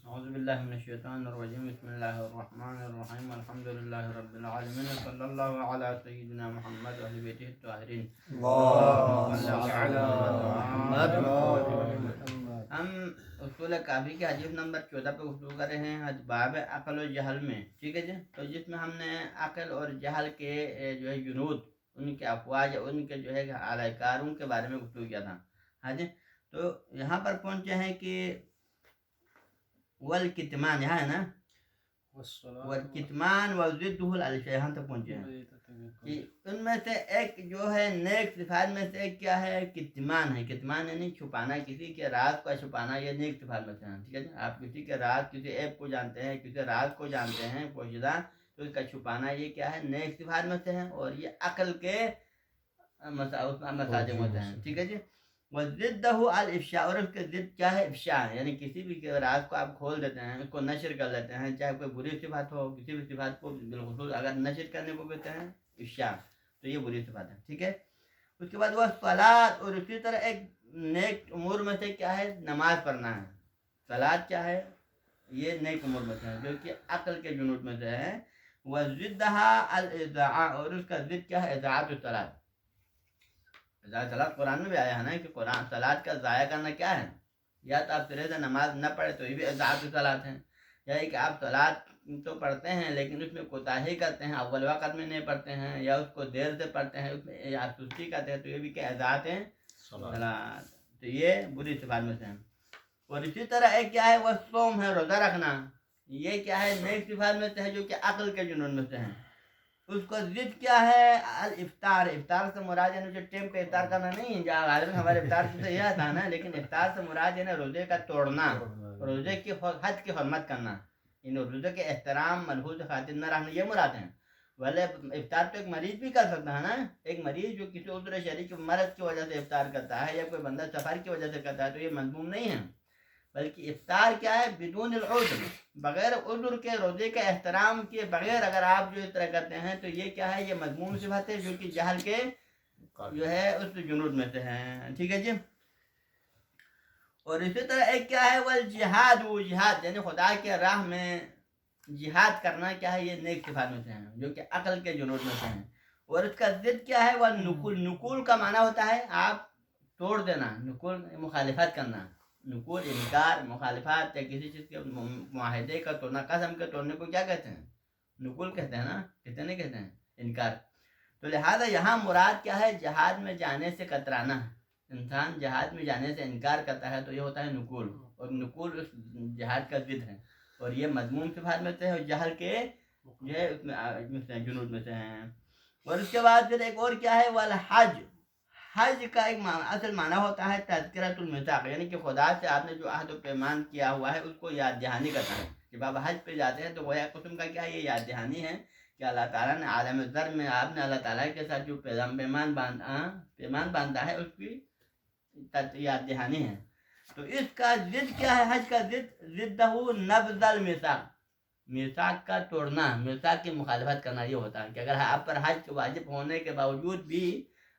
اعوذ باللہ من الشیطان الرجیم بسم اللہ الرحمن الرحیم الحمد للہ رب العالمین صلی اللہ علی سیدنا محمد و اہل بیتہ الطاہرین اللهم صلی صل علی على محمد محمد. ہم اصول کافی کے حدیث نمبر 14 پہ گفتگو کر رہے ہیں باب عقل و جہل میں. ٹھیک ہے جی. تو جس میں ہم نے عقل اور جہل کے جو ہے جنود ان کے افواج ان کے جو ہے اعلی کاروں کے بارے میں گفتگو کیا تھا. ہاں جی. تو یہاں پر پہنچے ہیں کہ والکتمان یہاں ہے نا والکتمان وضدہ الالف یہاں تک پہنچے ہیں کہ ان میں سے ایک جو ہے نیک صفات میں سے ایک کیا ہے کتمان ہے. کتمان یعنی چھپانا کسی کے راز کو چھپانا یہ نیک صفات میں سے ہے. ٹھیک ہے جی. آپ کسی کے راز کسی ایپ کو جانتے ہیں کسی راز کو جانتے ہیں پوشیدہ تو اس کا چھپانا یہ کیا ہے نیک صفات میں سے ہے اور یہ عقل کے مساجم ہوتے ہیں. ٹھیک ہے جی. وضدہ الافشاء اور اس کے ضد کیا ہے افشاء یعنی کسی بھی راز کو آپ کھول دیتے ہیں اس کو نشر کر دیتے ہیں چاہے کوئی بری صفات ہو کسی بھی صفات کو بالخصوص اگر نشر کرنے کو کہتے ہیں افشاء تو یہ بری صفات ہے. ٹھیک ہے. اس کے بعد وہ صلاۃ اور اسی طرح ایک نیک امور میں سے کیا ہے نماز پڑھنا ہے. صلاۃ کیا ہے یہ نیک امور میں سے ہے جو کہ عقل کے جنود میں سے ہے. وضدها الاذاعہ اور اس کا ضد کیا ہے اذاعۃ الصلاۃ. صلاۃ قرآن میں بھی آیا ہے نا کہ قرآن صلاۃ کا ضائع کرنا کیا ہے یا تو آپ سرے سے نماز نہ پڑھے تو یہ بھی اذاعۃ الصلاۃ ہے یا کہ آپ صلاۃ تو پڑھتے ہیں لیکن اس میں کوتاہی کرتے ہیں اول وقت میں نہیں پڑھتے ہیں یا اس کو دیر سے پڑھتے ہیں اس میں یا سستی کرتے ہیں تو یہ بھی کیا اذاعت ہے صلاۃ. تو یہ بری صفات میں سے ہیں. اور اسی طرح ایک کیا ہے وہ صوم ہے روزہ رکھنا. یہ کیا ہے نیک صفات میں سے ہے جو کہ عقل کے جنون میں سے ہیں. اس کو ضد کیا ہے الافطار. افطار سے مراد یعنی جو ٹائم پہ افطار کرنا نہیں ہے جہاں غالباً ہمارے افطار سے یہ تھا نا لیکن افطار سے مراد یعنی روزے کا توڑنا روزے کی حد کی حرمت کرنا یعنی روزے کے احترام ملحوظ خاطر نہ رکھنا یہ مراد ہیں. بھلے افطار تو ایک مریض بھی کر سکتا ہے نا. ایک مریض جو کسی عذر شرعی کی مرض کی وجہ سے افطار کرتا ہے یا کوئی بندہ سفر کی وجہ سے کرتا ہے تو یہ مذموم نہیں ہے بلکہ افطار کیا ہے بدون العذر بغیر عذر کے روزے کے احترام کے بغیر اگر آپ جو اس طرح کرتے ہیں تو یہ کیا ہے یہ مذموم صفت ہے جو کہ جہل کے جو ہے اس جنود میں سے ہیں. ٹھیک ہے جی. اور اسی طرح ایک کیا ہے والجہاد جہاد یعنی خدا کے راہ میں جہاد کرنا کیا ہے یہ نیک صفات میں سے ہیں جو کہ عقل کے جنود میں سے ہیں. اور اس کا ضد کیا ہے وہ نقول. نقول کا معنی ہوتا ہے آپ توڑ دینا. نقول مخالفت کرنا. نقول انکار مخالفت یا کسی چیز کے معاہدے کا توڑنا قسم کے توڑنے کو کیا کہتے ہیں نقول کہتے ہیں نا. کہتے نہیں کہتے ہیں انکار. تو لہذا یہاں مراد کیا ہے جہاد میں جانے سے کترانا. انسان جہاد میں جانے سے انکار کرتا ہے تو یہ ہوتا ہے نقول اور نقول اس جہاد کا ضد ہے اور یہ مضمون صفات میں سے ہے اور جہل کے جو ہے اس میں جنود میں سے ہیں. اور اس کے بعد پھر ایک اور کیا ہے والحج. حج کا ایک اصل معنی ہوتا ہے تذکرۃ المیثاق یعنی کہ خدا سے آپ نے جو عہد و پیمان کیا ہوا ہے اس کو یاد دہانی کرنا ہے. جب آپ حج پہ جاتے ہیں تو گویا قسم کا کیا یہ یاد دہانی ہے کہ اللہ تعالیٰ نے عالم ذر میں آپ نے اللہ تعالیٰ کے ساتھ جو پیمان باندھا ہے اس کی یاد دہانی ہے. تو اس کا ضد کیا ہے حج کا ضدہ نبذ المیثاق. میثاق کا توڑنا میثاق کی مخالفت کرنا یہ ہوتا ہے کہ اگر آپ پر حج واجب ہونے کے باوجود بھی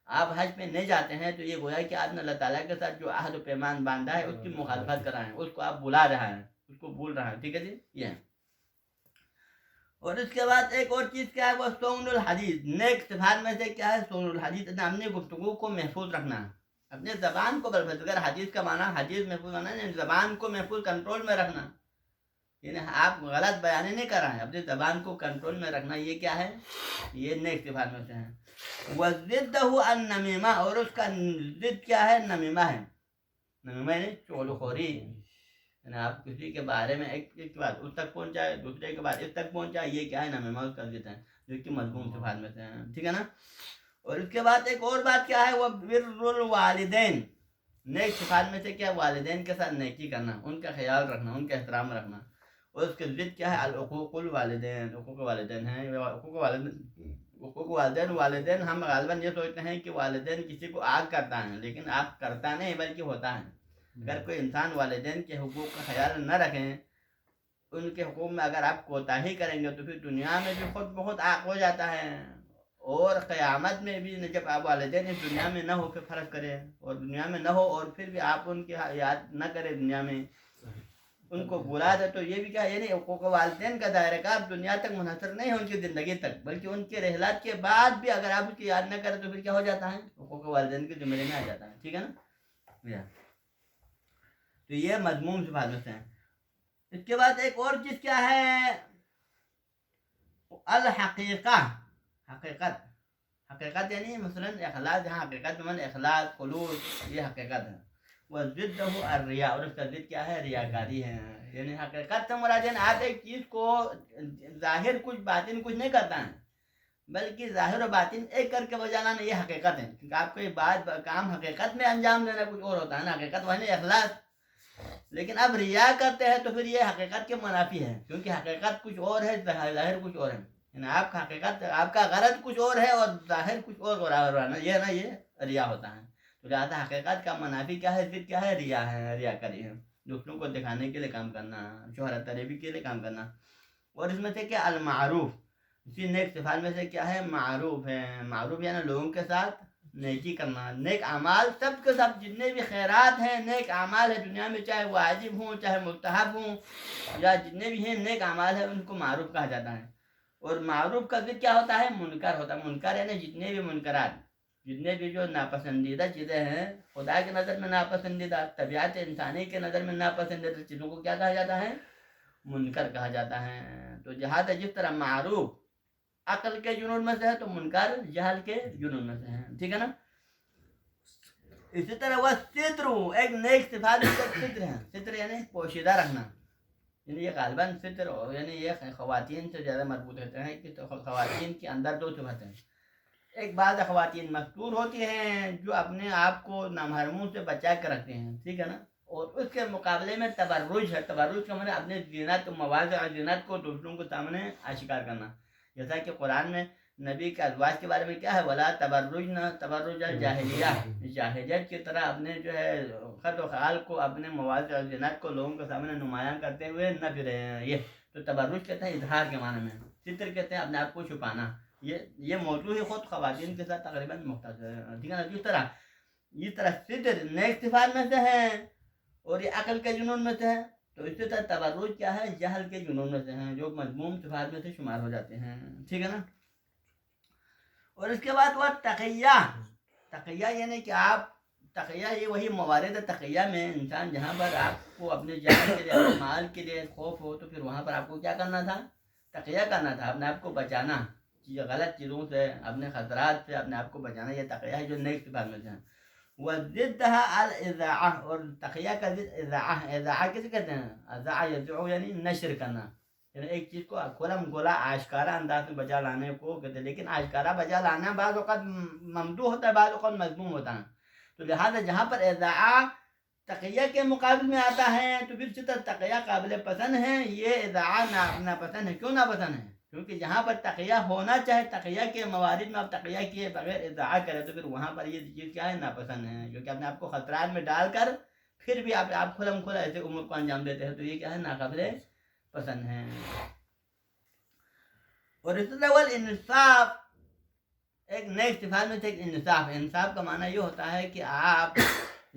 آپ حج پہ نہیں جاتے ہیں تو یہ گویا کہ آپ نے اللہ تعالیٰ کے ساتھ جو عہد و پیمان باندھا ہے اس کی مخالفت کر رہے ہیں. اس کو آپ بلا رہا ہے اس کو بھول رہا ہے. ٹھیک ہے جی. یہ اور اس کے بعد ایک اور چیز کیا ہے وہ صون الحدیث. نیک صفات میں سے کیا ہے صون الحدیث اپنی گفتگو کو محفوظ رکھنا اپنے زبان کو اگر حدیث کا معنی حدیث محفوظ ہونا ہے زبان کو محفوظ کنٹرول میں رکھنا یعنی آپ غلط بیانی نہیں کر رہے ہیں اپنی زبان کو کنٹرول میں رکھنا یہ کیا ہے یہ نیک صفات میں سے ہے. وضدہ النمیمہ اور اس کا ضد کیا ہے نمیمہ ہے. نمیمہ یعنی چغل خوری یعنی آپ کسی کے بارے میں ایک بات اس تک پہنچائے دوسرے کے بعد اس تک پہنچائے یہ کیا ہے نمیمہ اس کا ضد ہے جو کہ مضمون صفات میں سے ہیں. ٹھیک ہے نا. اور اس کے بعد ایک اور بات کیا ہے وہ بر الوالدین. نیک صفات میں سے کیا والدین کے ساتھ نیکی کرنا ان کا خیال رکھنا ان کا احترام رکھنا. اور اس کے ضد کیا ہے الحقوق الوالدین. حقوق والدین ہیں حقوق والدین ہم غالباً یہ سوچتے ہیں کہ والدین کسی کو آگ کرتا ہے لیکن آپ کرتا نہیں بلکہ ہوتا ہے. اگر کوئی انسان والدین کے حقوق کا خیال نہ رکھیں ان کے حقوق میں اگر آپ کوتاہی کریں گے تو پھر دنیا میں بھی خود بہت عاق ہو جاتا ہے اور قیامت میں بھی جب آپ والدین اس دنیا میں نہ ہو کے فرض کریں اور دنیا میں نہ ہو اور پھر بھی آپ ان کی یاد نہ کریں دنیا میں ان کو بلا دے تو یہ بھی کیا یعنی حقوق والدین کا دائرہ کار دنیا تک منحصر نہیں ہے ان کی زندگی تک، بلکہ ان کے رحلات کے بعد بھی اگر آپ اس کی یاد نہ کریں تو پھر کیا ہو جاتا ہے، حقوق والدین کے زمرے میں آ جاتا ہے، ٹھیک ہے نا. تو یہ مضموم صفات میں سے ہیں. اس کے بعد ایک اور چیز کیا ہے، الحقیقہ، حقیقت یعنی مثلا اخلاص، جہاں حقیقت میں اخلاص خلوص یہ حقیقت ہے. وضدہ الریا، اور اس کا ضد کیا ہے، ریاکاری ہے. یعنی حقیقت سے مراد ہے آپ ایک چیز کو ظاہر کچھ باطن کچھ نہیں کرتا ہے، بلکہ ظاہر و باطن ایک کر کے بجا لانا یہ حقیقت ہے. کیونکہ آپ کو یہ بات کام حقیقت میں انجام دینا کچھ اور ہوتا ہے نا، حقیقت وہ نہیں اخلاص. لیکن اب ریا کرتے ہیں تو پھر یہ حقیقت کے منافی ہے، کیونکہ حقیقت کچھ اور ہے، ظاہر کچھ اور ہے. یعنی آپ کا حقیقت، آپ کا غرض کچھ اور ہے اور ظاہر کچھ اور ہو رہا ہے، یہ نا یہ ریا ہوتا ہے. تو لہٰذا حقیقت کا منافی کیا ہے، ضد کیا ہے، ریا ہے، ریا کری ہے، دوسروں کو دکھانے کے لیے کام کرنا، شہرت طلبی کے لیے کام کرنا. اور اس میں سے کیا المعروف، اسی نیک صفات میں سے کیا ہے، معروف ہے. معروف یعنی لوگوں کے ساتھ نیکی کرنا، نیک اعمال سب کے سب جتنے بھی خیرات ہیں، نیک اعمال ہیں دنیا میں، چاہے واجب ہوں چاہے مستحب ہوں یا جتنے بھی ہیں نیک اعمال ہیں، ان کو معروف کہا جاتا ہے. اور معروف کا ضد کیا ہوتا ہے، منکر ہوتا ہے. منکر یعنی جتنے بھی منکرات، جتنے بھی جو ناپسندیدہ چیزیں ہیں، خدا کی نظر میں ناپسندیدہ، طبیعت انسانی کے نظر میں ناپسندیدہ چیزوں کو کیا کہا جاتا ہے، منکر کہا جاتا ہے. تو جہاں جس طرح معروف عقل کے جنون میں سے ہے تو منکر جہل کے جنون میں سے ہے، ٹھیک ہے نا. اسی طرح وہ ستر، ایک نیک صفات میں ستر ہے. ستر یعنی پوشیدہ رکھنا، یعنی یہ غالباً ستر یعنی یہ خواتین سے زیادہ مربوط ہوتے ہیں کہ خواتین کے اندر دو صفات ہیں. ایک بعض خواتین مستور ہوتی ہیں جو اپنے آپ کو نامحرموں سے بچا کر رکھتے ہیں، ٹھیک ہے نا. اور اس کے مقابلے میں تبرج ہے. تبرج کا مطلب اپنے زینت مواضع اور زینت کو دوسروں کے سامنے آشکار کرنا. جیسا کہ قرآن میں نبی کے ازواج کے بارے میں کیا ہے، ولا تبرجنا تبرج الجاہلیہ، جاہلیت کی طرح اپنے جو ہے خط و خیال کو، اپنے مواضع اور زینت کو لوگوں کے سامنے نمایاں کرتے ہوئے نہ پھرے ہیں. یہ تو تبرج کہتے ہیں اظہار کے معنی میں، ستر کہتے ہیں اپنے آپ کو چھپانا. یہ موضوع ہی خود خواتین کے ساتھ تقریباً مختص ہے، ٹھیک ہے نا. جس طرح ستر نیک صفات میں سے ہے اور یہ عقل کے جنون میں سے ہے، تو اسی طرح تبرج کیا ہے، جہل کے جنون میں سے ہیں، جو مذموم صفات میں سے شمار ہو جاتے ہیں، ٹھیک ہے نا. اور اس کے بعد وہ تقیہ. تقیہ یعنی کہ آپ تقیہ، یہ وہی موارد تقیہ میں انسان جہاں پر آپ کو اپنے جان کے لیے، اپنے مال کے لیے خوف ہو، تو پھر وہاں پر آپ کو کیا کرنا تھا، تقیہ کرنا تھا، اپنے آپ کو بچانا غلط چیزوں سے، اپنے خطرات سے اپنے آپ کو بچانا. یہ تقیہ ہے جو نیک صفات میں سے ہیں. وضدها الاذاعہ، اور تقیہ کا ضد اذاعہ. اذاعہ کسے کہتے ہیں، اذاع یذع یعنی نشر کرنا، یعنی ایک چیز کو کھلم کھلا آشکارا انداز میں بجا لانے کو کہتے ہیں. لیکن آشکارا بجا لانا بعض اوقات ممدوح ہوتا ہے، بعض اوقات مذموم ہوتا ہے. تو لہٰذا جہاں پر اذاعہ تقیہ کے مقابل میں آتا ہے تو پھر اسی طرح تقیہ قابل پسند ہے، یہ اذاعہ ناپسند ہے. کیوں ناپسند ہے، کیونکہ جہاں پر تقیہ ہونا چاہے، تقیہ کے موارد میں آپ تقیہ کیے بغیر اذاعہ کرے تو پھر وہاں پر یہ چیز کیا ہے، ناپسند ہے. کیونکہ اپنے آپ کو خطرات میں ڈال کر پھر بھی آپ کھلم کھلا ایسے امور کو انجام دیتے ہیں، تو یہ کیا ہے، ناقابل پسند ہے. اور اس طرح والانصاف، ایک نیک صفات میں سے ایک انصاف. انصاف کا معنی یہ ہوتا ہے کہ آپ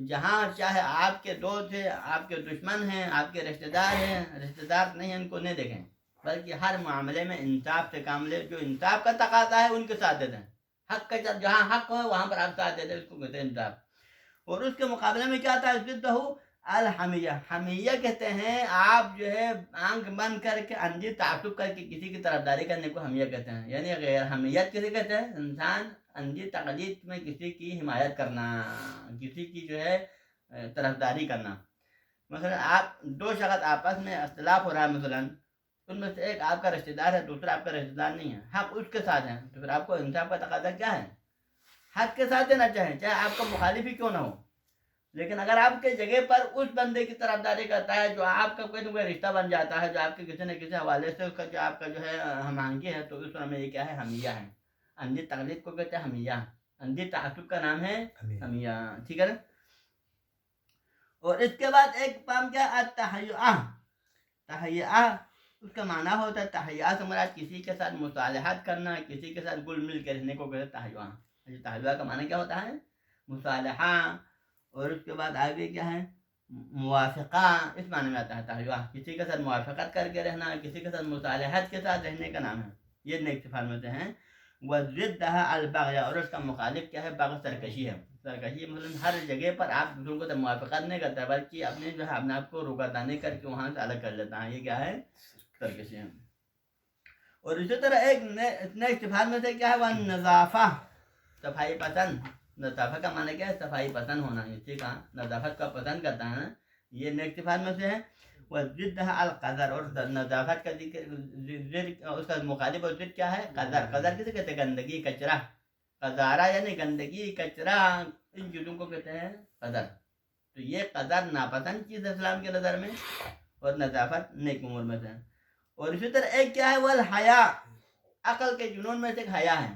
جہاں چاہے آپ کے دوست ہیں، آپ کے دشمن ہیں، آپ کے رشتہ دار ہیں، رشتہ دار نہیں ہیں ان کو نہیں دیکھیں، بلکہ ہر معاملے میں انصاف سے کام لے. جو انصاف کا تقاضا ہے ان کے ساتھ دے دیں، حق کا جہاں حق ہو وہاں پر آپ ساتھ دے دیں، اس کو کہتے ہیں انصاف. اور اس کے مقابلے میں کیا تھا، ضدہ الحمیہ. حمیہ کہتے ہیں آپ جو ہے آنکھ بند کر کے اندھی تعصب کر کے کسی کی طرفداری کرنے کو حمیہ کہتے ہیں. یعنی غیر حمیت کسے کہتے ہیں، انسان اندھی تقلید میں کسی کی حمایت کرنا، کسی کی جو ہے طرفداری کرنا. مثلا آپ دو شخص آپس میں اختلاف ہو رہا ہے، مثلا ان میں سے ایک آپ کا رشتہ دار ہے، دوسرا آپ کا رشتہ دار نہیں ہے، حق اس کے ساتھ ہے، تو پھر آپ کو انصاف کا تقاضا کیا ہے، حق کے ساتھ دینا چاہیں، چاہے آپ کا مخالف ہی کیوں نہ ہو. لیکن اگر آپ کے جگہ پر اس بندے کی طرفداری کرتا ہے جو آپ کا کوئی نہ کوئی رشتہ بن جاتا ہے، جو آپ کے کسی نہ کسی حوالے سے اس کا جو آپ کا جو ہے ہم آہنگی ہے، تو اس میں یہ کیا ہے، حمیہ ہے. اندھی تقلید کو کہتے ہیں حمیہ، اندھی تعصب کا نام ہے حمیہ، ٹھیک ہے نا. اور اس کے بعد ایک کام کیا، التحیہ. تحیہ اس کا معنی ہوتا ہے، تحیہ سے مراد کسی کے ساتھ مصالحت کرنا، کسی کے ساتھ گل مل کے رہنے کو کہتے ہیں تحیہ. تحیہ کا معنی کیا ہوتا ہے، مصالحہ. اور اس کے بعد آگے کیا ہے، موافقہ اس معنی میں آتا ہے تحیہ، کسی کے ساتھ موافقت کر کے رہنا، کسی کے ساتھ مصالحت کے ساتھ رہنے کا نام ہے، یہ نیک صفات میں سے ہیں۔ وضدها البغی، اور اس کا مخالف کیا ہے؟ بغی، سرکشی ہے۔ سرکشی مثلاً ہر جگہ پر آپ دوسروں کو موافقت نہیں کرتا بلکہ اپنے جو ہے اپنے آپ کو روکاتانی کر کے وہاں سے الگ کر لیتا ہے، یہ کیا ہے؟ سرکشی ہے۔ اور اسی طرح ایک نیک صفات میں سے کیا ہے؟ وہ نظافہ، صفائی پسند۔ نظافہ کا معنی کیا ہے؟ صفائی پسند ہونا، اسی کا نظافت کا پسند کرتا ہے نا، یہ نیک صفات میں سے ہے۔ وضدها القذر، اور نظافت کا ذکر اس کا مخالف اور ضد کیا ہے؟ قذر۔ قذر کسے کہتے ہیں؟ گندگی، کچرا۔ قذارہ یعنی گندگی، کچرا، ان چیزوں کو کہتے ہیں قذر۔ تو یہ قذر ناپسند چیز ہے اسلام کے نظر میں، اور نظافت نیک امور میں سے ہے۔ اور اسی طرح ایک کیا ہے؟ والحیا، عقل کے جنون میں سے ایک حیا ہے۔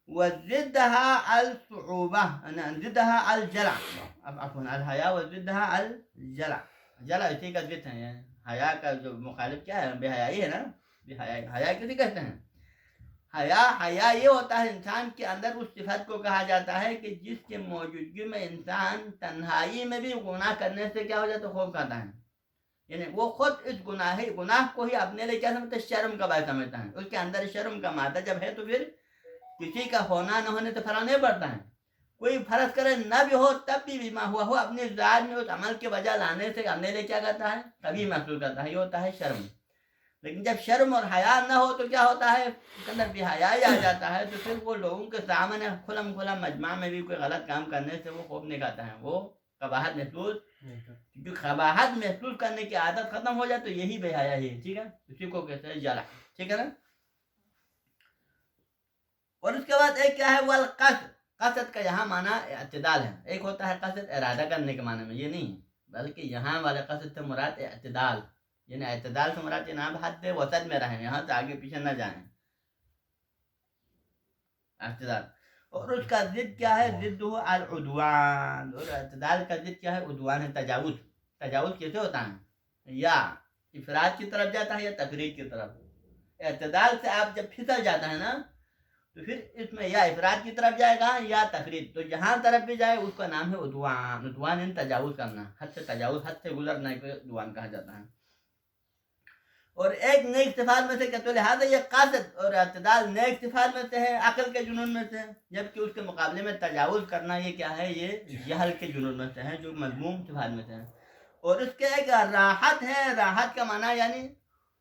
وضدها الصعوبہ، ضدها الجلع، عفوا الحیا وضدها الجلع، جلع اسی کا ضد ہے۔ حیا کا جو مخالف کیا ہے؟ بے حیائی ہے نا، بے حیائی۔ حیا کسی کہتے ہیں؟ حیا یہ ہوتا ہے انسان کے اندر اس صفت کو کہا جاتا ہے کہ جس کے موجودگی میں انسان تنہائی میں بھی گناہ کرنے سے کیا ہو جاتا ہے؟ خوف کھاتا ہے، یعنی وہ خود اس گناہ کو ہی اپنے لیے کیا سمجھتا ہے؟ شرم کا باعث سمجھتا ہے۔ اس کے اندر شرم کا مادہ جب ہے تو پھر کسی کا ہونا نہ ہونے سے فرق نہیں پڑتا ہے، کوئی فرض کرے نہ بھی ہو تب بھی بیمہ ہوا ہو، اپنی ذات میں اس عمل کے وجہ لانے سے اپنے لیے کیا کرتا ہے؟ کبھی محسوس کرتا ہے، یہ ہوتا ہے شرم۔ لیکن جب شرم اور حیا نہ ہو تو کیا ہوتا ہے؟ اس کے اندر بے حیائی آ جاتا ہے، تو پھر وہ لوگوں کے سامنے کھلم کھلا مجمع میں بھی کوئی غلط کام کرنے سے وہ خوف نہیں کھاتا ہے، وہ قباحت محسوس، کیونکہ قباحت محسوس کرنے کی عادت ختم ہو جائے تو یہی بے حیائی ہے، ٹھیک ہے؟ اسی کو کہتے ہیں جلع، ٹھیک ہے نا؟ اور اس کے بعد ایک کیا ہے؟ والقصد، قصد کا یہاں معنی اعتدال ہے۔ ایک ہوتا ہے قصد ارادہ کرنے کے معنی میں، یہ نہیں بلکہ یہاں والے قصد سے مراد اعتدال، یعنی اعتدال سے مراد یہ نام حد وسط میں رہیں، یہاں سے آگے پیچھے نہ جائیں، اعتدال۔ اور اس کا ضد کیا ہے؟ ضدہ العدوان، اور اعتدال کا ضد کیا ہے؟ عدوان ہے، تجاوز۔ تجاوز کیسے ہوتا ہے؟ یا افراد کی طرف جاتا ہے یا تفرید کی طرف۔ اعتدال سے آپ جب پھسل جاتا ہے نا تو پھر اس میں یا افراد کی طرف جائے گا یا تفرید، تو جہاں طرف بھی جائے اس کا نام ہے عدوان۔ عدوان یعنی تجاوز کرنا، حد سے تجاوز، حد سے گزرنا کو عدوان کہا جاتا ہے۔ اور ایک نیک صفات میں سے کہ لہٰذا یہ قصد اور اعتدال نیک صفات میں سے ہے، عقل کے جنون میں سے ہے، جبکہ اس کے مقابلے میں تجاوز کرنا یہ کیا ہے؟ یہ جہل کے جنون میں سے ہے، جو مذموم صفات میں سے ہے۔ اور اس کے ایک راحت ہے، راحت کا معنی یعنی،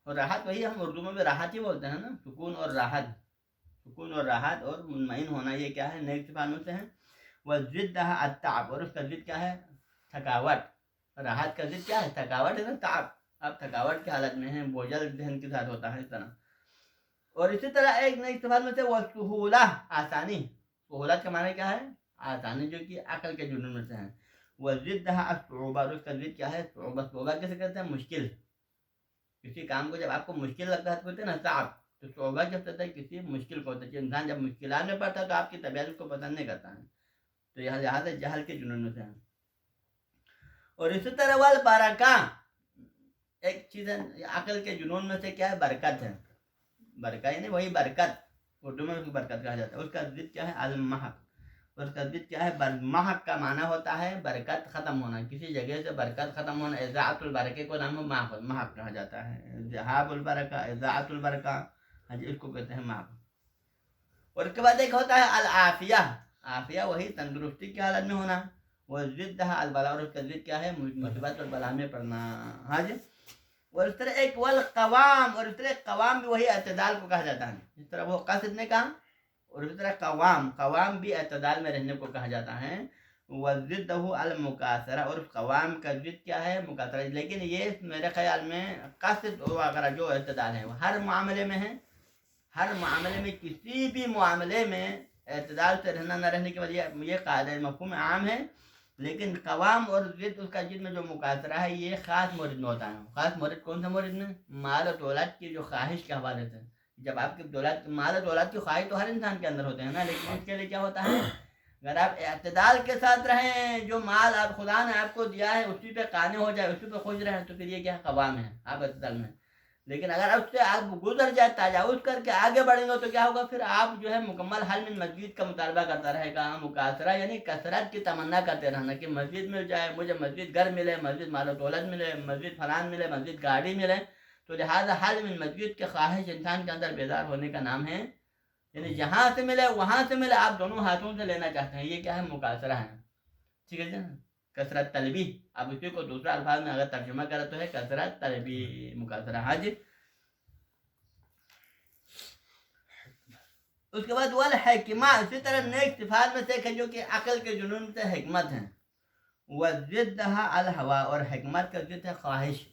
اور راحت وہی ہم اردو میں بھی راحت ہی بولتے ہیں نا، سکون اور راحت، سکون اور راحت اور مطمئن ہونا، یہ کیا ہے؟ نیک صفات میں سے ہے۔ وضدها التعب، اور اس کا ضد کیا ہے؟ تھکاوٹ۔ راحت کا ضد کیا ہے؟ تھکاوٹ ہے نا، تعب، آپ تھکاوٹ کی حالت میں ہیں، بوجھل ذہن کے ساتھ ہوتا ہے اس طرح۔ اور اسی طرح ایک نیک صفات میں سے والسہولہ، آسانی۔ سہولت کا معنی کیا ہے؟ آسانی، جو کہ عقل کے جنون میں سے ہے۔ وضدها الصعوبہ، اور اس کا ضد کیا ہے؟ صعوبہ۔ صعوبہ کیسے کہتے ہیں؟ مشکل، کسی کام کو جب آپ کو مشکل لگتا ہے تو کہتے ہیں نا صعب، تو صعوبہ جب ہوتا ہے کسی مشکل کو ہوتا ہے، انسان جب مشکلات میں پڑتا ہے تو آپ کی طبیعت اس کو پسند نہیں کرتا ہے، تو یہ لحاظ جہل کے جنون میں سے ہے۔ اور اسی طرح والبرکہ، ایک چیز ہے عقل کے جنون میں سے کیا ہے؟ برکت ہے۔ برکہ یعنی وہی برکت، اردو میں اس کو برکت کہا جاتا ہے۔ اس کا ضد کیا ہے؟ المحق، اور اس کا ضد کیا ہے؟ محق کا معنی ہوتا ہے برکت ختم ہونا، کسی جگہ سے برکت ختم ہونا۔ اضاعت البرکہ کو نام محق کہا جاتا ہے، ذہاب البرکہ، اضاعت البرکہ، اس کو کہتے ہیں محق۔ اور اس کے بعد ایک ہوتا ہے العافیہ، عافیہ وہی تندرستی کی حالت میں ہونا۔ وہ ضدها البلاء، اور اس کا ضد کیا ہے؟ مصیبت اور بلا میں پڑنا، ہاں جی۔ اور اس طرح ایک والقوام، اور اس طرح قوام بھی وہی اعتدال کو کہا جاتا ہے، جس طرح وہ قاصد نے کہا، اور اس طرح قوام بھی اعتدال میں رہنے کو کہا جاتا ہے۔ وضدہ المکاثرہ، اور اس قوام کا ضد کیا ہے؟ مکاثرہ۔ لیکن یہ میرے خیال میں قاصد وغیرہ جو اعتدال ہے وہ ہر معاملے میں ہے، ہر معاملے میں، کسی بھی معاملے میں اعتدال سے رہنا نہ رہنے کی وجہ یہ قاعدہ مفہوم عام ہے، لیکن قوام اور ضد، اس کا ضد میں جو مکاثرہ ہے یہ خاص مورد میں ہوتا ہے۔ خاص مورد کون سا مورد میں؟ مال و دولت کی جو خواہش کے حوالے سے، جب آپ کی دولت، مال و دولت کی خواہش تو ہر انسان کے اندر ہوتے ہیں نا، لیکن اس کے لیے کیا ہوتا ہے؟ اگر آپ اعتدال کے ساتھ رہیں، جو مال آپ خدا نے آپ کو دیا ہے اسی پہ قانع ہو جائے، اسی پہ خوش رہیں، تو پھر یہ کیا قوام ہے، آپ اعتدال میں۔ لیکن اگر اس سے آپ گزر جائے تجاوز کر کے آگے بڑھیں گے تو کیا ہوگا؟ پھر آپ جو ہے مکمل حل من مسجد کا مطالبہ کرتا رہے گا. مکاثرہ یعنی کثرت کی تمنا کرتے رہنا کہ مسجد مل جائے مجھے، مسجد گھر ملے، مسجد مال و دولت ملے، مسجد فلان ملے، مسجد گاڑی ملے. تو لہٰذا حل من مسجد کے خواہش انسان کے اندر بیدار ہونے کا نام ہے. یعنی جہاں سے ملے وہاں سے ملے، آپ دونوں ہاتھوں سے لینا چاہتے ہیں. یہ کیا ہے؟ مکاثرہ ہے. ٹھیک ہے جی. کثرت طلبی، اب اسی کو دوسرا الفاظ میں اگر ترجمہ کرے تو ہے کثرت طلبی، مکاثرہ. ہاں جی. اس کے بعد والحکمہ، اسی طرح نیک صفات میں سے ایک ہے جو کہ عقل کے جنون سے حکمت ہے. وضدھا الہوا، اور حکمت کا ضد ہے خواہش.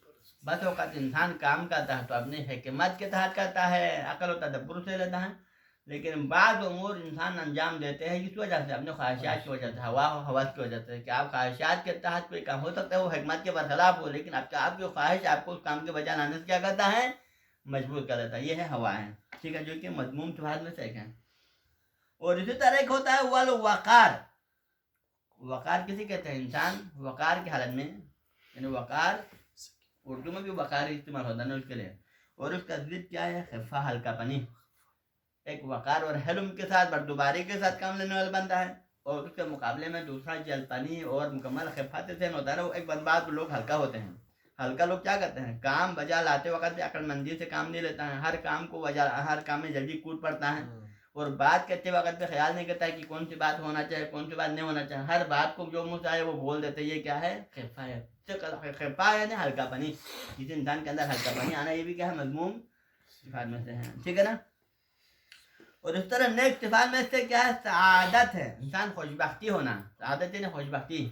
بس اوقات انسان کام کرتا ہے تو اپنی حکمت کے تحت کرتا ہے، عقل و تدبر سے لیتا ہے. لیکن بعض امور انسان انجام دیتے ہیں اس وجہ سے، اپنے خواہشات کی وجہ سے، ہوا و حواس کی وجہ سے. کہ آپ خواہشات کے تحت کوئی کام ہو سکتا ہے وہ حکمت کے برخلاف ہو، لیکن آپ کی خواہش آپ کو اس کام کے بجا لانے سے کیا کرتا ہے؟ مجبور کر دیتا ہے. یہ ہے ہوا ہے. ٹھیک ہے، جو کہ مذموم صفات میں سے ایک ہے. اور اسی طرح ایک ہوتا ہے والوقار. وقار کسی کہتے ہیں؟ انسان وقار کی حالت میں، یعنی وقار اردو میں بھی وقار استعمال ہوتا ہے نا اس کے لیے. اور اس کا ضد کیا ہے؟ خفہ، ہلکا پنی. ایک وقار اور حلم کے ساتھ بردباری کے ساتھ کام لینے والا بنتا ہے، اور اس کے مقابلے میں دوسرا جل پنی اور مکمل خفت ذہن ہوتا ہے نا. وہ ایک بعض لوگ ہلکا ہوتے ہیں. ہلکا لوگ کیا کرتے ہیں؟ کام بجا لاتے وقت عقل مندی سے کام نہیں لیتا ہے، ہر کام میں جلدی کود پڑتا ہے. اور بات کرتے وقت پہ خیال نہیں کرتا ہے کہ کون سی بات ہونا چاہیے کون سی بات نہیں ہونا چاہیے. ہر بات کو جو منہ سے آئے وہ بول دیتے. یہ کیا ہے؟ خفہ ہے. خفہ یعنی ہلکا پنی. کسی انسان کے اندر ہلکا پنی آنا یہ بھی کیا ہے؟ مذموم صفات میں سے ہے. ٹھیک ہے نا. اور اس طرح نیک صفات میں سے کیا ہے؟ سعادت ہے، انسان خوشبختی ہونا. سعادت یعنی خوشبختی.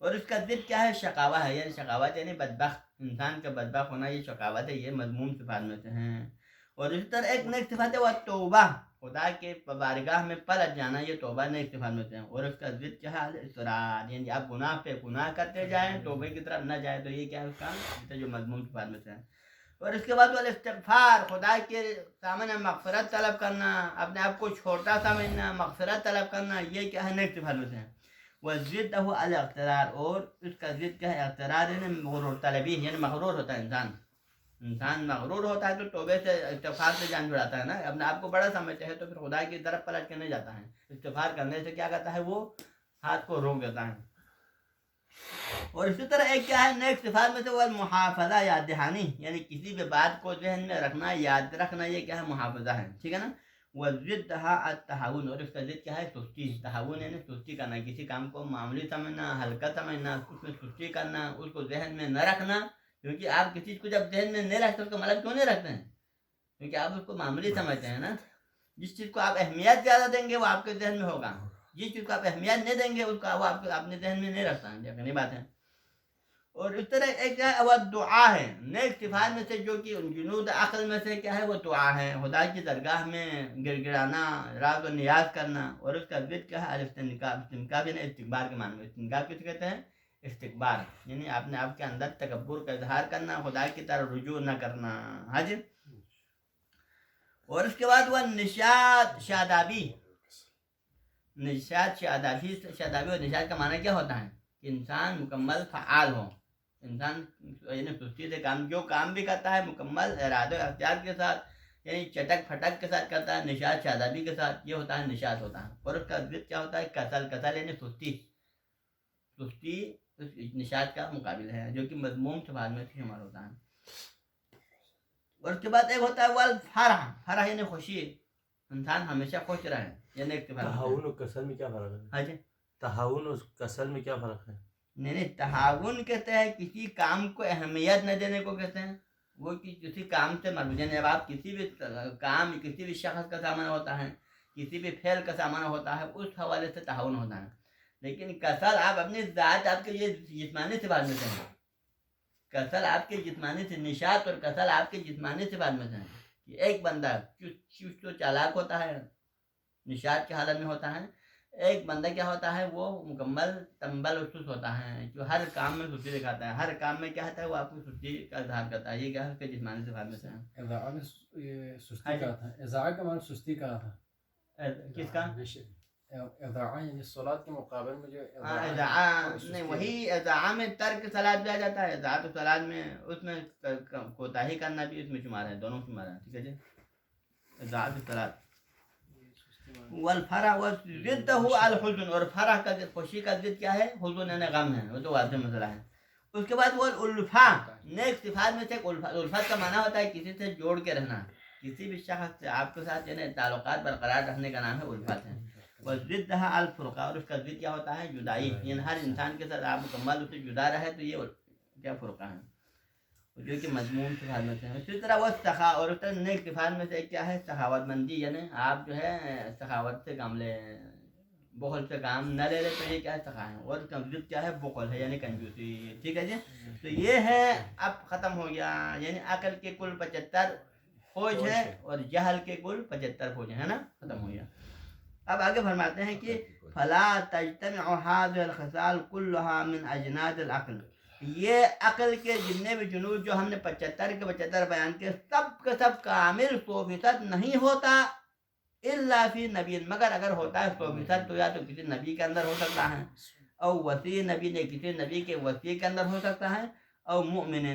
اور اس کا ضد کیا ہے؟ شقاوت ہے، یعنی شقاوت یعنی بدبخت. انسان کا بدبخت ہونا یہ شقاوت ہے. یہ مذموم صفات میں سے ہیں. اور اس طرح ایک نیک صفات ہے وہ توبہ، خدا کے بارگاہ میں پلٹ جانا. یہ توبہ نیک صفات میں سے ہیں. اور اس کا ضد کیا ہے؟ الاصرار، یعنی آپ گناہ پہ گناہ کرتے جائیں، توبہ کی طرف نہ جائیں. تو یہ کیا ہے؟ اس کا جو مذموم صفات میں سے ہے. اور اس کے بعد والاستغفار، خدا کے سامنے مغفرت طلب کرنا، اپنے آپ کو چھوٹا سمجھنا، مغفرت طلب کرنا. یہ کیا ہے؟ نیک صفات میں سے ہے. وضدہ الاغترار، اور اس کا ضد کیا ہے؟ اغترار یعنی مغرور طلبی، یعنی مغرور ہوتا ہے انسان مغرور ہوتا ہے تو توبے سے استغفار سے جان چھڑاتا ہے نا. اپنے آپ کو بڑا سمجھتے ہیں تو پھر خدا کی طرف پلٹ کے نہیں جاتا ہے. استغفار کرنے سے کیا کرتا ہے؟ وہ ہاتھ کو روک دیتا ہے. اور اسی طرح ایک کیا ہے نیک صفات میں سے وہ محافظہ، یاد دہانی، یعنی کسی بھی بات کو ذہن میں رکھنا، یاد رکھنا. یہ کیا ہے؟ محافظہ ہے. ٹھیک ہے نا. وضدھا التہاون، اور اس کا ضد کیا ہے؟ سستی. تہاون یعنی سستی کرنا، کسی کام کو معمولی سمجھنا، ہلکا سمجھنا، اس میں سستی کرنا، اس کو ذہن میں نہ رکھنا. کیونکہ آپ کسی کو جب ذہن میں نہیں رکھتے اس کا مطلب کیوں نہیں رکھتے ہیں؟ کیونکہ آپ اس کو معمولی سمجھتے ہیں نا. جس چیز کو آپ اہمیت زیادہ دیں گے وہ آپ کے ذہن میں ہوگا، جس چیز کو آپ اہمیت نہیں دیں گے اس کا وہ آپ اپنے ذہن میں نہیں رکھتا ہے. یقینی بات ہے. اور اس طرح ایک کیا ہے؟ وہ دعا ہے. نیک صفات میں سے جو کہ جنود عقل میں سے کیا ہے؟ وہ دعا ہے. خدا کی درگاہ میں گر گرانا، راز و نیاز کرنا. اور اس کا ضد کیا ہے؟ الاستنکاب. استنکاب یعنی استکبار کے معنی میں. استنکاب کس کہتے ہیں؟ استکبار، یعنی اپنے آپ کے اندر تکبر کا اظہار کرنا، خدا کی طرف رجوع نہ کرنا. ہاں جی. اور اس کے بعد وہ نشاط شادابی. نشاط شادابی اور نشاط کا معنی کیا ہوتا ہے؟ کہ انسان مکمل فعال ہو. انسان یعنی سستی سے کام، جو کام بھی کرتا ہے مکمل ارادہ و اختیار کے ساتھ، یعنی چٹک پھٹک کے ساتھ کرتا ہے. نشاط شادابی کے ساتھ، یہ ہوتا ہے نشاط ہوتا ہے. اور اس کا ضد کیا ہوتا ہے؟ کسل. کسل یعنی سستی. نشاط کا مقابل ہے جو کہ مذموم صفات میں شمار ہوتا ہے. اور اس کے بعد ایک ہوتا ہے والفرح. فرح یعنی خوشی، انسان ہمیشہ خوش رہے. یعنی تہاون اور کسل میں کیا فرق ہے؟ ہاں جی. تہاون اور کسل میں کیا فرق ہے؟ نہیں، تہاون کہتے ہیں کسی کام کو اہمیت نہ دینے کو کہتے ہیں. وہ کسی کام سے مربوط، یعنی اب آپ کسی بھی کام، کسی بھی شخص کا سامان ہوتا ہے، کسی بھی فعل کا سامان ہوتا ہے، اس حوالے سے تہاون ہوتا ہے. لیکن کسل آپ اپنی ذات، آپ کے یہ جسمانی صفات میں سے ہیں. کسل آپ کے جسمانی سے، نشاط اور کسل آپ کے جسمانی صفات میں سے ہیں. کہ ایک بندہ چست و چالاک ہوتا ہے، نشاط کی حالت میں ہوتا ہے. ایک بندہ کیا ہوتا ہے؟ وہ مکمل تنبل و سست ہوتا ہے، جو ہر کام میں سستی دکھاتا ہے. ہر کام میں کیا ہوتا ہے؟ وہ آپ کو سستی کا اظہار کرتا ہے. یہ کیا ہے؟ اس کے جسمانی صفات میں سے ہے. اضاء میں سستی کہا تھا. اضاء کا معنی سستی کہا تھا. کس کا؟ اضاعہ یعنی صلاۃ کے مقابل میں جو نہیں وہی اضاعہ میں ترک صلاۃ بھی آ جاتا ہے، اضاعت صلاۃ میں اس میں کوتاہی کرنا بھی اس میں شمار ہے، دونوں شمار ہیں، ٹھیک ہے جی. اضاعت صلاۃ والفرح وضدہ الحزن، اور فرح کا خوشی کا ضد کیا ہے؟ حزن یعنی غم ہے، وہ تو واضح مسئلہ ہے. اس کے بعد وہ الفا، نیک صفات میں سے ایک الفت کا معنی ہوتا ہے کسی سے جوڑ کے رہنا، کسی بھی شخص سے آپ کے ساتھ یعنی تعلقات برقرار رکھنے کا نام ہے الفت ہے. وضدہ الفرقہ، اور اس کا ضد کیا ہوتا ہے؟ جدائی، یعنی ہر انسان کے ساتھ آپ مکمل اس سے جدا رہے تو یہ کیا فرقہ ہے، جو کہ مضمون صفات میں سے ہے. اسی طرح وہ سخا، اور اس طرح نیک صفات میں سے ایک کیا ہے؟ سخاوت مندی، یعنی آپ جو ہے سخاوت سے کام لیں، بخل سے کام نہ لے تو یہ کیا ہے؟ سخا ہے. اور ضد کیا ہے؟ بخل ہے یعنی کنجوسی، ٹھیک ہے جی. تو یہ ہے، اب ختم ہو گیا، یعنی عقل کے کل 75 فوج ہے اور جہل کے کل 75 فوج ہے نا، ختم ہو گیا. اب آگے فرماتے ہیں کہ فلا تجتمع هذه الخصال كلها من اجناد العقل، یہ عقل کے جتنے بھی جنود جو ہم نے 75 کے 75 بیان کے سب کا سب کامل 100% نہیں ہوتا، الا فی نبی، مگر اگر ہوتا ہے 100% تو یا تو کسی نبی کے اندر ہو سکتا ہے، او وصی نبی نے کسی نبی کے وصی کے اندر ہو سکتا ہے، او مؤمن،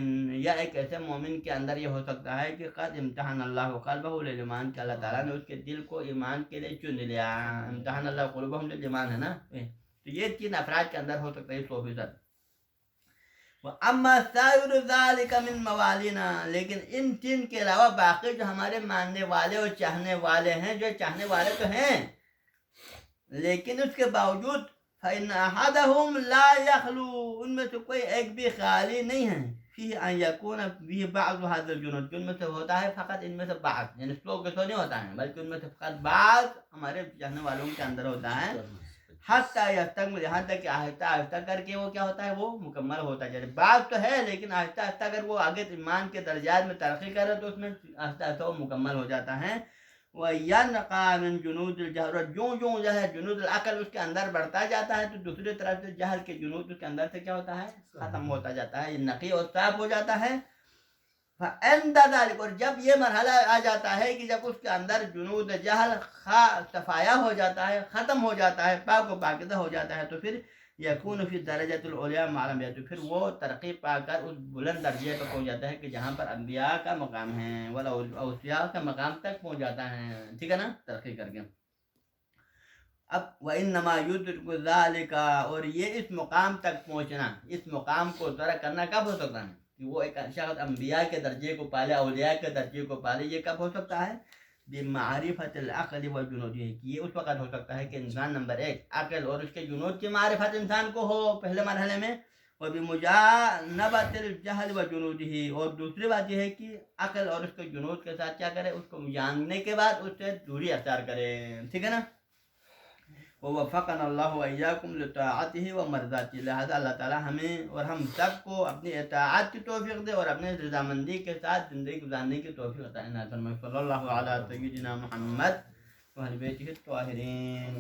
یا ایک ایسے مومن کے اندر یہ ہو سکتا ہے کہ قد امتحان اللہ قلبہ للایمان، کہ اللہ تعالیٰ نے اس کے دل کو ایمان کے لیے چن لیا. امتحان اللہ قلوبہم للایمان ہے نا، تو یہ 3 افراد کے اندر ہو سکتا ہے 100%. اما سائر ذالک من موالینا، لیکن ان 3 کے علاوہ باقی جو ہمارے ماننے والے اور چاہنے والے ہیں، جو چاہنے والے تو ہیں لیکن اس کے باوجود فإن أحدهم لا يخلو، ان میں سے کوئی ایک بھی خالی نہیں ہے، فيه ان يكون فيه بعض هذا الجنود، ان میں سے ہوتا ہے فقط ان میں سے بعض، یعنی 100 کے 100 نہیں ہوتا ہے بلکہ ان میں سے فقط بعض ہمارے چاہنے والوں کے اندر ہوتا ہے. حتی یستکمل، یہاں تک کہ آہستہ آہستہ کر کے وہ کیا ہوتا ہے؟ وہ مکمل ہوتا ہے. بعض تو ہے لیکن آہستہ آہستہ اگر وہ آگے ایمان کے درجات میں ترقی کرے تو اس میں آہستہ آہستہ وہ مکمل ہو جاتا ہے. وَيَنْقَى مِنْ جُنُودِ الْجَهْرِ، جو جو ہے جنود العقل اس کے اندر بڑھتا جاتا ہے تو دوسری طرف سے جہل کے جنود اس کے اندر سے کیا ہوتا ہے؟ ختم ہوتا جاتا ہے، نقی اور صاف ہو جاتا ہے. فَعِنْدَ ذَلِكَ، اور جب یہ مرحلہ آ جاتا ہے کہ جب اس کے اندر جنود جہل صفایا ہو جاتا ہے، ختم ہو جاتا ہے، پاک و پاکیزہ ہو جاتا ہے، تو پھر یکون فی درجۃ العلیٰ مع الانبیاء، تو پھر وہ ترقی پا کر اس بلند درجے پر پہنچ جاتا ہے کہ جہاں پر انبیاء کا مقام ہے، اوصیاء کا مقام تک پہنچ جاتا ہے، ٹھیک ہے نا، ترقی کر کے. اب وَإِنَّمَا يُدْرِكُ ذَلِكَ، اور یہ اس مقام تک پہنچنا، اس مقام کو درک کرنا کب ہو سکتا ہے کہ وہ ایک شخص انبیاء کے درجے کو پالے، اولیاء کے درجے کو پالے، یہ کب ہو سکتا ہے؟ بمعرفت العقل والجنود، یہ اس وقت ہو سکتا ہے کہ انسان نمبر 1 عقل اور اس کے جنود کی معرفت انسان کو ہو پہلے مرحلے میں، اور بمجانبت الجہل وجنودہ، اور دوسری بات یہ ہے کہ عقل اور اس کے جنود کے ساتھ کیا کرے؟ اس کو جاننے کے بعد اس سے دوری اختیار کرے، ٹھیک ہے نا. ووفقنا اللہ وإياكم لطاعته ومرضاته، لہذا اللہ تعالیٰ ہمیں اور ہم سب کو اپنی اطاعت کی توفیق دے اور اپنے رضامندی کے ساتھ زندگی گزارنے کی توفیق عطا فرمائے. صلی اللہ علی سیدنا محمد وعلی بیتہ الطاہرین.